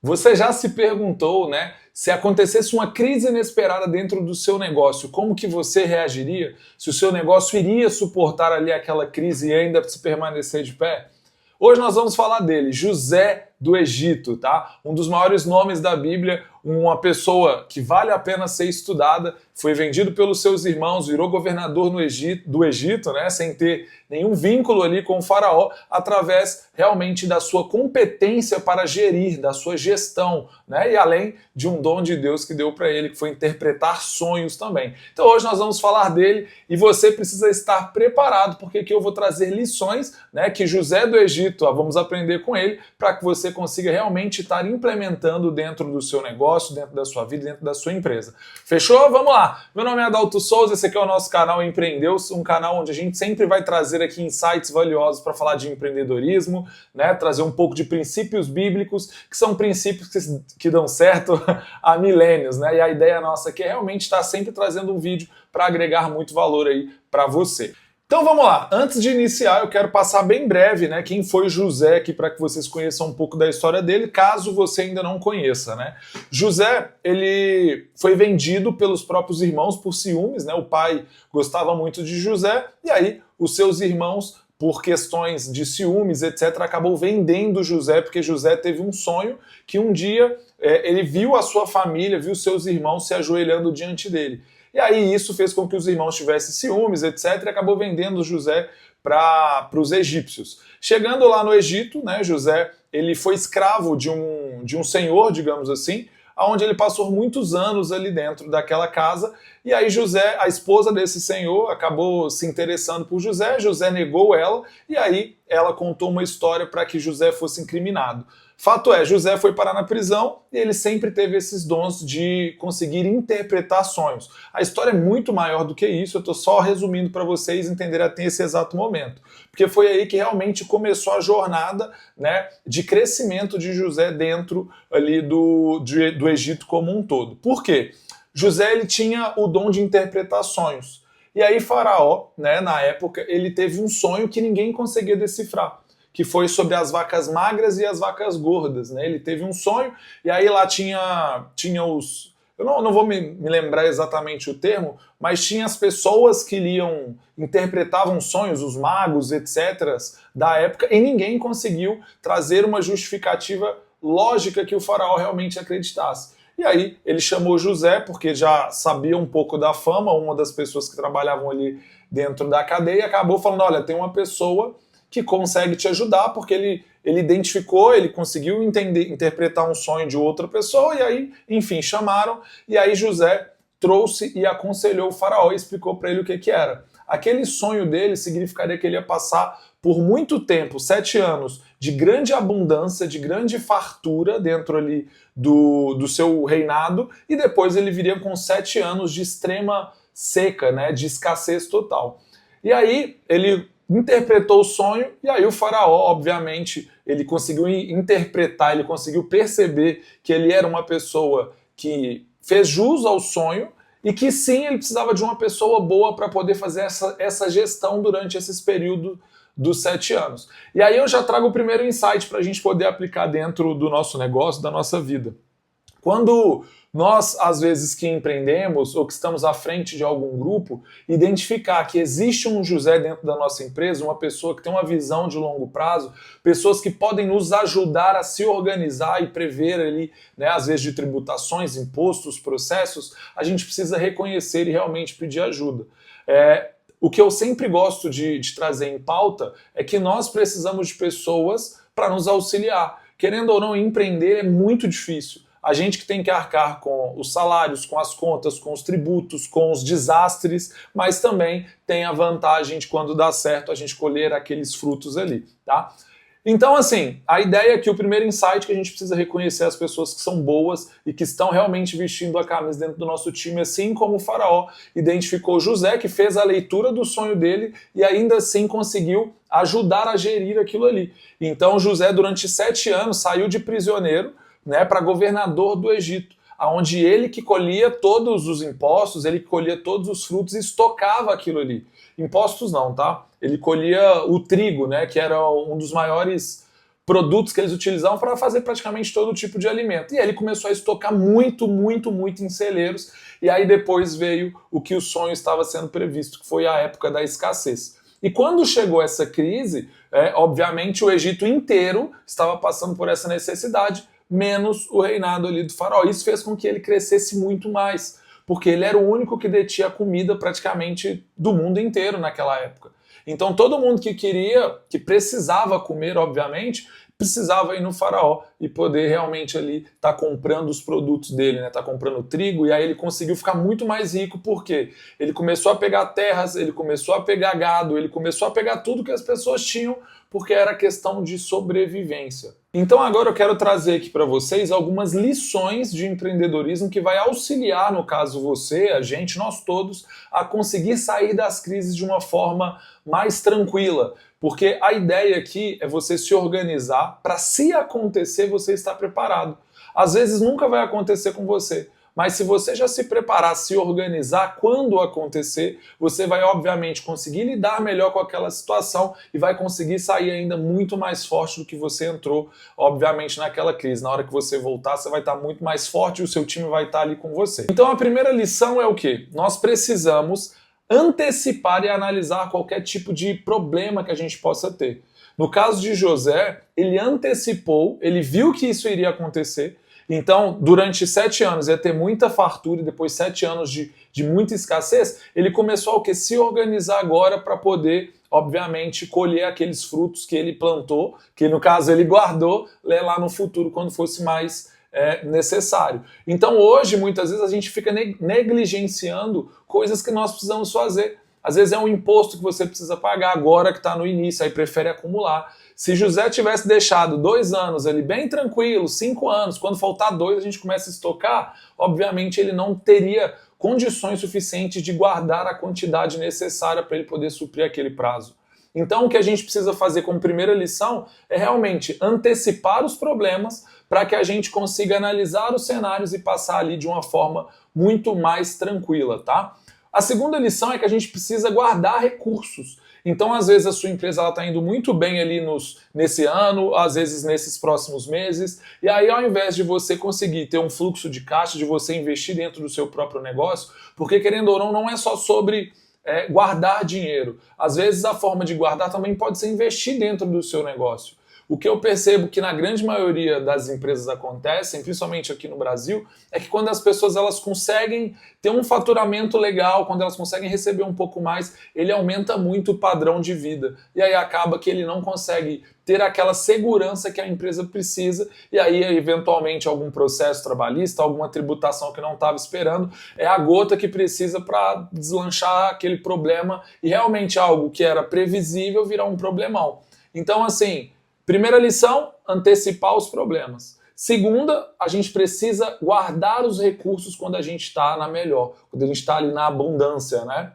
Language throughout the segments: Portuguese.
Você já se perguntou, né, se acontecesse uma crise inesperada dentro do seu negócio, como que você reagiria? Se o seu negócio iria suportar ali aquela crise e ainda se permanecer de pé? Hoje nós vamos falar dele, José do Egito, tá? Um dos maiores nomes da Bíblia, uma pessoa que vale a pena ser estudada, foi vendido pelos seus irmãos, virou governador do Egito, né, sem ter nenhum vínculo ali com o faraó, através realmente da sua competência para gerir, da sua gestão, né, e além de um dom de Deus que deu para ele, que foi interpretar sonhos também. Então hoje nós vamos falar dele e você precisa estar preparado, porque aqui eu vou trazer lições, né, que José do Egito, vamos aprender com ele, para que você consiga realmente estar implementando dentro do seu negócio, dentro da sua vida, dentro da sua empresa. Fechou? Vamos lá! Meu nome é Adalto Souza, esse aqui é o nosso canal Empreendeus, um canal onde a gente sempre vai trazer aqui insights valiosos para falar de empreendedorismo, né, trazer um pouco de princípios bíblicos, que são princípios que dão certo há milênios, né? E a ideia nossa aqui é realmente estar sempre trazendo um vídeo para agregar muito valor aí para você. Então vamos lá, antes de iniciar eu quero passar bem breve, né, quem foi José aqui para que vocês conheçam um pouco da história dele, caso você ainda não conheça, né. José, ele foi vendido pelos próprios irmãos por ciúmes, né, o pai gostava muito de José, e aí os seus irmãos, por questões de ciúmes, etc., acabou vendendo José, porque José teve um sonho que um dia ele viu a sua família, viu seus irmãos se ajoelhando diante dele. E aí isso fez com que os irmãos tivessem ciúmes, etc., e acabou vendendo José para os egípcios. Chegando lá no Egito, né, José ele foi escravo de um senhor, digamos assim, onde ele passou muitos anos ali dentro daquela casa, e aí José, a esposa desse senhor, acabou se interessando por José, José negou ela, e aí ela contou uma história para que José fosse incriminado. Fato é, José foi parar na prisão e ele sempre teve esses dons de conseguir interpretar sonhos. A história é muito maior do que isso, eu estou só resumindo para vocês entenderem até esse exato momento. Porque foi aí que realmente começou a jornada, né, de crescimento de José dentro ali do Egito como um todo. Por quê? José ele tinha o dom de interpretar sonhos. E aí Faraó, né, na época, ele teve um sonho que ninguém conseguia decifrar, que foi sobre as vacas magras e as vacas gordas, né? Ele teve um sonho e aí lá tinha os... Eu não vou me lembrar exatamente o termo, mas tinha as pessoas que interpretavam sonhos, os magos, etc., da época, e ninguém conseguiu trazer uma justificativa lógica que o faraó realmente acreditasse. E aí ele chamou José, porque já sabia um pouco da fama, uma das pessoas que trabalhavam ali dentro da cadeia, e acabou falando, olha, tem uma pessoa que consegue te ajudar, porque ele identificou, ele conseguiu interpretar um sonho de outra pessoa, e aí, enfim, chamaram, e aí José trouxe e aconselhou o faraó e explicou para ele o que era. Aquele sonho dele significaria que ele ia passar por muito tempo, 7 anos, de grande abundância, de grande fartura dentro ali do seu reinado, e depois ele viria com 7 anos de extrema seca, né, de escassez total. E aí ele interpretou o sonho, e aí o faraó, obviamente, ele conseguiu interpretar, ele conseguiu perceber que ele era uma pessoa que fez jus ao sonho, e que sim, ele precisava de uma pessoa boa para poder fazer essa gestão durante esses períodos dos 7 anos. E aí eu já trago o primeiro insight para a gente poder aplicar dentro do nosso negócio, da nossa vida. Quando nós, às vezes, que empreendemos ou que estamos à frente de algum grupo, identificar que existe um José dentro da nossa empresa, uma pessoa que tem uma visão de longo prazo, pessoas que podem nos ajudar a se organizar e prever ali, né, às vezes de tributações, impostos, processos, a gente precisa reconhecer e realmente pedir ajuda. O que eu sempre gosto de trazer em pauta é que nós precisamos de pessoas para nos auxiliar. Querendo ou não, empreender é muito difícil. A gente que tem que arcar com os salários, com as contas, com os tributos, com os desastres, mas também tem a vantagem de quando dá certo a gente colher aqueles frutos ali, tá? Então, assim, a ideia é que o primeiro insight que a gente precisa reconhecer as pessoas que são boas e que estão realmente vestindo a camisa dentro do nosso time, assim como o faraó identificou José, que fez a leitura do sonho dele e ainda assim conseguiu ajudar a gerir aquilo ali. Então, José, durante 7 anos, saiu de prisioneiro, né, para governador do Egito, onde ele que colhia todos os impostos, ele que colhia todos os frutos e estocava aquilo ali. Impostos não, tá? Ele colhia o trigo, né, que era um dos maiores produtos que eles utilizavam para fazer praticamente todo tipo de alimento. E aí ele começou a estocar muito em celeiros, e aí depois veio o que o sonho estava sendo previsto, que foi a época da escassez. E quando chegou essa crise, obviamente o Egito inteiro estava passando por essa necessidade, menos o reinado ali do faraó. Isso fez com que ele crescesse muito mais, porque ele era o único que detinha a comida praticamente do mundo inteiro naquela época. Então todo mundo que queria, que precisava comer, obviamente, precisava ir no faraó e poder realmente ali estar comprando os produtos dele, né? Tá comprando trigo, e aí ele conseguiu ficar muito mais rico, porque ele começou a pegar terras, ele começou a pegar gado, ele começou a pegar tudo que as pessoas tinham, porque era questão de sobrevivência. Então agora eu quero trazer aqui para vocês algumas lições de empreendedorismo que vai auxiliar, no caso você, a gente, nós todos, a conseguir sair das crises de uma forma mais tranquila. Porque a ideia aqui é você se organizar para, se acontecer, você estar preparado. Às vezes nunca vai acontecer com você, mas se você já se preparar, se organizar, quando acontecer, você vai obviamente conseguir lidar melhor com aquela situação e vai conseguir sair ainda muito mais forte do que você entrou, obviamente, naquela crise. Na hora que você voltar, você vai estar muito mais forte e o seu time vai estar ali com você. Então a primeira lição é o quê? Nós precisamos antecipar e analisar qualquer tipo de problema que a gente possa ter. No caso de José, ele antecipou, ele viu que isso iria acontecer. Então, durante 7 anos ia ter muita fartura, e depois 7 anos de muita escassez, ele começou a o quê? Se organizar agora para poder, obviamente, colher aqueles frutos que ele plantou, que no caso ele guardou lá no futuro, quando fosse mais necessário. Então hoje, muitas vezes, a gente fica negligenciando coisas que nós precisamos fazer. Às vezes é um imposto que você precisa pagar agora que está no início, aí prefere acumular. Se José tivesse deixado 2 anos ali bem tranquilo, 5 anos, quando faltar 2 a gente começa a estocar, obviamente ele não teria condições suficientes de guardar a quantidade necessária para ele poder suprir aquele prazo. Então o que a gente precisa fazer como primeira lição é realmente antecipar os problemas para que a gente consiga analisar os cenários e passar ali de uma forma muito mais tranquila, tá? A segunda lição é que a gente precisa guardar recursos. Então, às vezes, a sua empresa está indo muito bem ali nesse ano, às vezes nesses próximos meses, e aí ao invés de você conseguir ter um fluxo de caixa, de você investir dentro do seu próprio negócio, porque querendo ou não é só sobre guardar dinheiro. Às vezes a forma de guardar também pode ser investir dentro do seu negócio. O que eu percebo que na grande maioria das empresas acontecem, principalmente aqui no Brasil, é que quando as pessoas elas conseguem ter um faturamento legal, quando elas conseguem receber um pouco mais, ele aumenta muito o padrão de vida. E aí acaba que ele não consegue ter aquela segurança que a empresa precisa, e aí eventualmente algum processo trabalhista, alguma tributação que não estava esperando, é a gota que precisa para deslanchar aquele problema e realmente algo que era previsível virar um problemão. Então assim, primeira lição, antecipar os problemas. Segunda, a gente precisa guardar os recursos quando a gente está na melhor, quando a gente está ali na abundância, né?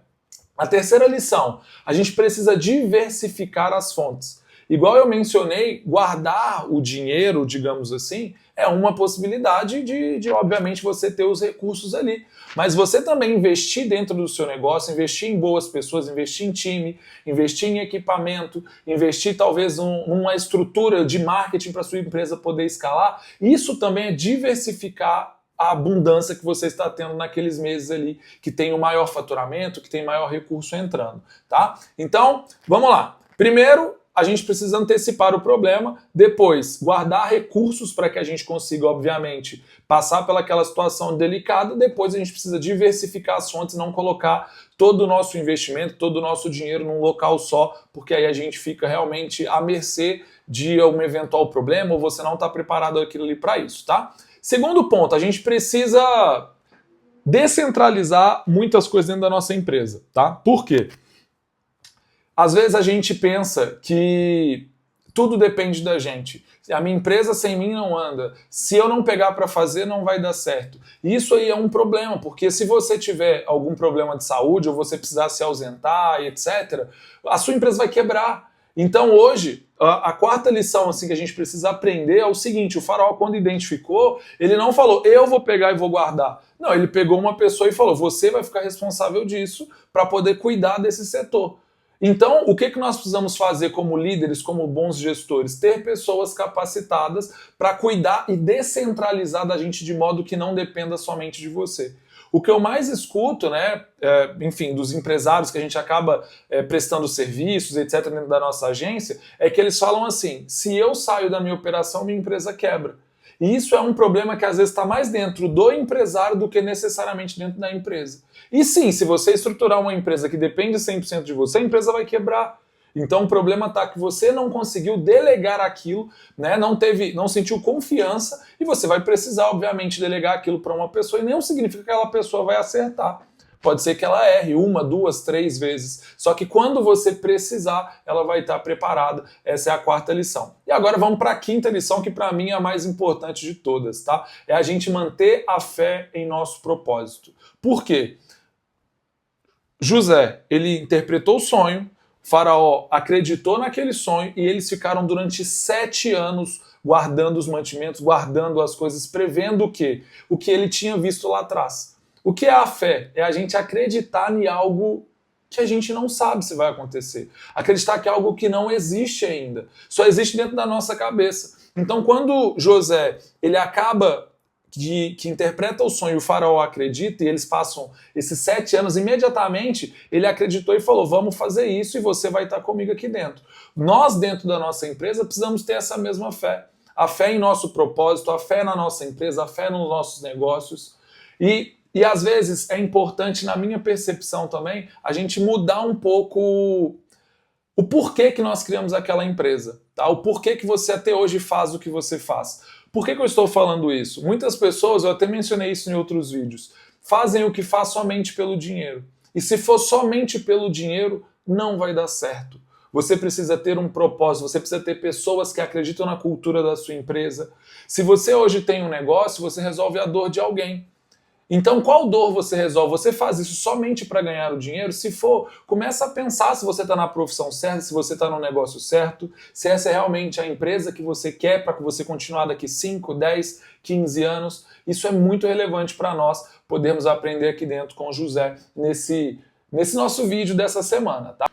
A terceira lição, a gente precisa diversificar as fontes. Igual eu mencionei, guardar o dinheiro, digamos assim, é uma possibilidade de obviamente, você ter os recursos ali. Mas você também investir dentro do seu negócio, investir em boas pessoas, investir em time, investir em equipamento, investir talvez numa estrutura de marketing para sua empresa poder escalar, isso também é diversificar a abundância que você está tendo naqueles meses ali, que tem o maior faturamento, que tem maior recurso entrando, tá? Então, vamos lá. Primeiro, a gente precisa antecipar o problema, depois guardar recursos para que a gente consiga, obviamente, passar pelaquela situação delicada, depois a gente precisa diversificar as fontes, não colocar todo o nosso investimento, todo o nosso dinheiro num local só, porque aí a gente fica realmente à mercê de um eventual problema ou você não está preparado aquilo ali para isso, tá? Segundo ponto, a gente precisa descentralizar muitas coisas dentro da nossa empresa, tá? Por quê? Às vezes a gente pensa que tudo depende da gente. A minha empresa sem mim não anda. Se eu não pegar para fazer, não vai dar certo. Isso aí é um problema, porque se você tiver algum problema de saúde ou você precisar se ausentar, etc., a sua empresa vai quebrar. Então hoje, a quarta lição assim, que a gente precisa aprender é o seguinte: o faraó, quando identificou, ele não falou, eu vou pegar e vou guardar. Não, ele pegou uma pessoa e falou, você vai ficar responsável disso para poder cuidar desse setor. Então, o que nós precisamos fazer como líderes, como bons gestores? Ter pessoas capacitadas para cuidar e descentralizar da gente de modo que não dependa somente de você. O que eu mais escuto, né, enfim, dos empresários que a gente acaba prestando serviços, etc., dentro da nossa agência, é que eles falam assim: se eu saio da minha operação, minha empresa quebra. E isso é um problema que às vezes está mais dentro do empresário do que necessariamente dentro da empresa. E sim, se você estruturar uma empresa que depende 100% de você, a empresa vai quebrar. Então o problema está que você não conseguiu delegar aquilo, né? Não sentiu confiança, e você vai precisar, obviamente, delegar aquilo para uma pessoa, e não significa que aquela pessoa vai acertar. Pode ser que ela erre 1, 2, 3 vezes. Só que quando você precisar, ela vai estar preparada. Essa é a 4ª lição. E agora vamos para a 5ª lição, que para mim é a mais importante de todas, tá? É a gente manter a fé em nosso propósito. Por quê? José, ele interpretou o sonho, Faraó acreditou naquele sonho e eles ficaram durante 7 anos guardando os mantimentos, guardando as coisas, prevendo o quê? O que ele tinha visto lá atrás. O que é a fé? É a gente acreditar em algo que a gente não sabe se vai acontecer. Acreditar que é algo que não existe ainda. Só existe dentro da nossa cabeça. Então, quando José ele acaba que interpreta o sonho, o faraó acredita, e eles passam esses 7 anos, imediatamente ele acreditou e falou: vamos fazer isso e você vai estar comigo aqui dentro. Nós, dentro da nossa empresa, precisamos ter essa mesma fé. A fé em nosso propósito, a fé na nossa empresa, a fé nos nossos negócios. E às vezes é importante, na minha percepção também, a gente mudar um pouco o porquê que nós criamos aquela empresa, tá? O porquê que você até hoje faz o que você faz. Por que eu estou falando isso? Muitas pessoas, eu até mencionei isso em outros vídeos, fazem o que faz somente pelo dinheiro. E se for somente pelo dinheiro, não vai dar certo. Você precisa ter um propósito, você precisa ter pessoas que acreditam na cultura da sua empresa. Se você hoje tem um negócio, você resolve a dor de alguém. Então, qual dor você resolve? Você faz isso somente para ganhar o dinheiro? Se for, começa a pensar se você está na profissão certa, se você está no negócio certo, se essa é realmente a empresa que você quer para que você continuar daqui 5, 10, 15 anos. Isso é muito relevante para nós podermos aprender aqui dentro com o José nesse nosso vídeo dessa semana, tá?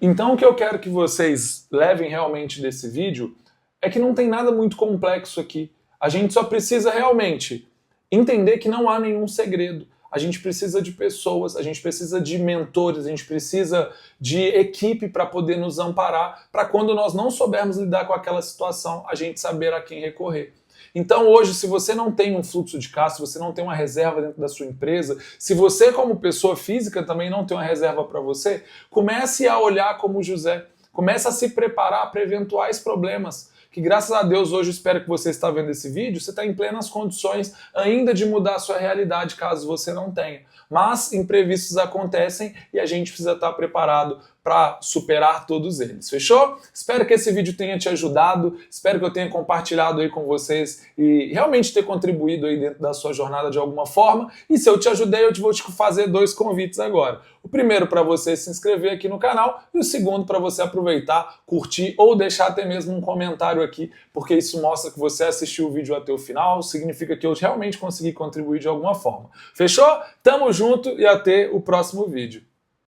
Então, o que eu quero que vocês levem realmente desse vídeo é que não tem nada muito complexo aqui. A gente só precisa realmente entender que não há nenhum segredo. A gente precisa de pessoas, a gente precisa de mentores, a gente precisa de equipe para poder nos amparar, para quando nós não soubermos lidar com aquela situação, a gente saber a quem recorrer. Então hoje, se você não tem um fluxo de caixa, se você não tem uma reserva dentro da sua empresa, se você como pessoa física também não tem uma reserva para você, comece a olhar como José, comece a se preparar para eventuais problemas. Que graças a Deus hoje, espero que você está vendo esse vídeo, você está em plenas condições ainda de mudar a sua realidade, caso você não tenha. Mas imprevistos acontecem e a gente precisa estar preparado para superar todos eles, fechou? Espero que esse vídeo tenha te ajudado, espero que eu tenha compartilhado aí com vocês e realmente ter contribuído aí dentro da sua jornada de alguma forma. E se eu te ajudei, eu vou te fazer 2 convites agora. O primeiro para você se inscrever aqui no canal e o segundo para você aproveitar, curtir ou deixar até mesmo um comentário aqui, porque isso mostra que você assistiu o vídeo até o final, significa que eu realmente consegui contribuir de alguma forma. Fechou? Tamo junto e até o próximo vídeo.